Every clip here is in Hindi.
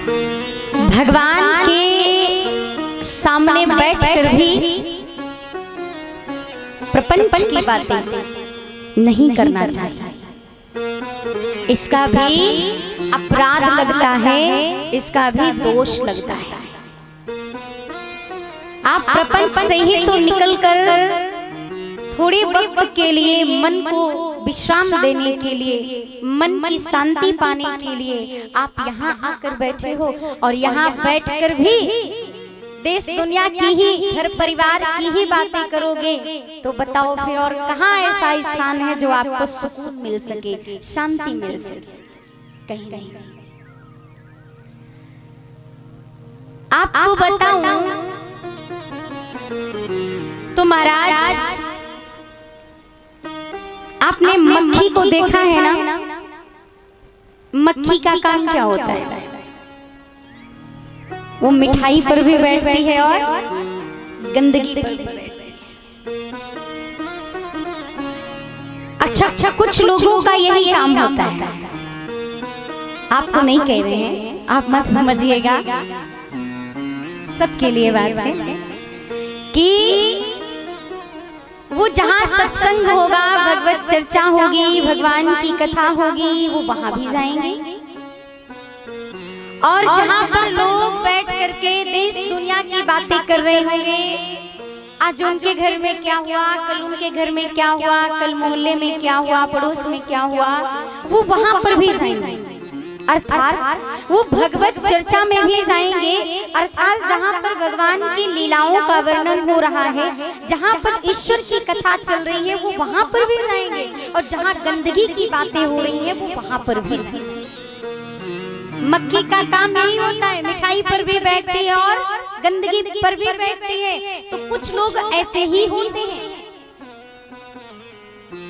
भगवान के सामने बैठकर भी प्रपंच की बातें नहीं करना चाहिए। इसका भी अपराध लगता है, इसका भी दोष लगता है। आप प्रपंच से ही तो निकलकर थोड़े वक्त के लिए मन को विश्राम देने के लिए, मन की शांति पाने के लिए आप यहाँ आकर बैठे हो, और यहाँ बैठकर भी देश दुनिया की ही, घर परिवार की ही बातें करोगे, तो बताओ फिर और कहाँ ऐसा स्थान है जो आपको सुकून मिल सके, शांति मिल सके? कहीं नहीं। आपको बताऊं तो महाराज, आपने मक्खी को देखा है ना? मक्खी का काम क्या होता है? वो मिठाई पर भी बैठती है और गंदगी पर भी बैठती है। अच्छा, कुछ लोगों का यही काम होता है। आपको नहीं कह रहे हैं, आप मत समझिएगा, सबके लिए बात है कि वो जहाँ सत्संग होगा, भगवत चर्चा होगी, भगवान की कथा होगी, वो वहां भी जाएंगे। और जहाँ पर लोग बैठ करके देश दुनिया की बातें कर रहे होंगे, आज उनके घर में क्या हुआ, कल उनके घर में क्या हुआ, कल मोहल्ले में क्या हुआ, पड़ोस में क्या हुआ, वो वहां पर भी जाएंगे। अर्थात वो भगवत चर्चा में भी जाएंगे। अर्थात जहाँ पर भगवान की लीलाओं का वर्णन हो रहा है, जहाँ पर ईश्वर की कथा चल रही है, वो वहां पर भी जाएंगे। और जहाँ गंदगी की बातें हो रही है, वो वहां पर भी जाएंगे। मक्खी का काम यही होता है, मिठाई पर भी बैठती है और गंदगी पर भी बैठती है। तो कुछ लोग ऐसे ही होते हैं।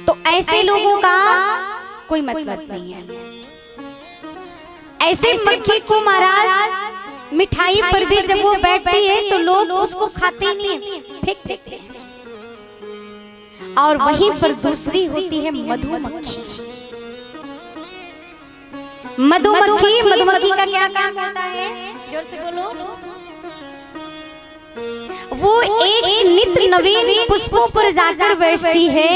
तो ऐसे लोगों का कोई मतलब नहीं है। ऐसे मक्खी को महाराज मिठाई पर भी जब वो बैठती है तो लोग उसको खाते नहीं, फेंक देते हैं। और वहीं पर दूसरी होती है मधुमक्खी। मधुमक्खी का क्या काम होता है? जोर से बोलो। वो एक नित्य नवीन पुष्पों पर जाकर बैठती है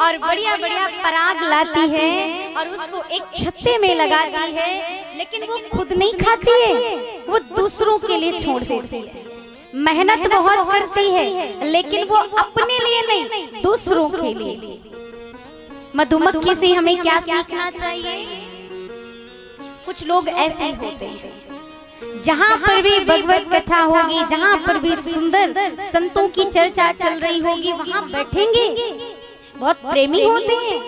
और बढ़िया बढ़िया पराग लाती है और उसको एक छत्ते में लगाती है, लेकिन वो खुद नहीं खाती है, वो दूसरों के लिए छोड़ देती है। मेहनत बहुत करती है, लेकिन वो अपने लिए नहीं, दूसरों के लिए। मधुमक्खी से हमें क्या सीखना चाहिए? कुछ लोग ऐसे ही होते हैं, जहाँ पर भी भगवत कथा होगी, जहाँ पर भी सुंदर संतों की चर्चा चल रही होगी, वहाँ बैठेंगे। बहुत प्रेमी होते हैं,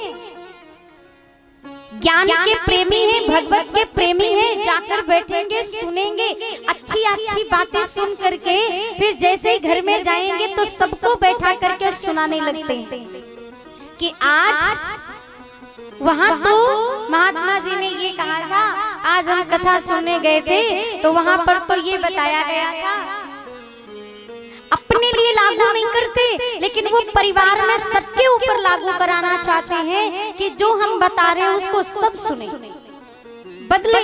ज्ञान के प्रेमी हैं, भगवत के प्रेमी हैं, जाकर बैठेंगे, सुनेंगे, अच्छी अच्छी बातें सुन करके फिर जैसे घर में जाएंगे तो सबको बैठा करके सुनाने लगते हैं कि आज वहाँ तो महात्मा जी ने ये कहा था, आज हम कथा सुनने गए थे तो वहाँ पर तो ये बताया गया था। अपने लिए लागू नहीं करते, लेकिन वो परिवार में सबके ऊपर लागू कराना चाहते हैं कि जो हम बता रहे हैं उसको सब सुने, बदले।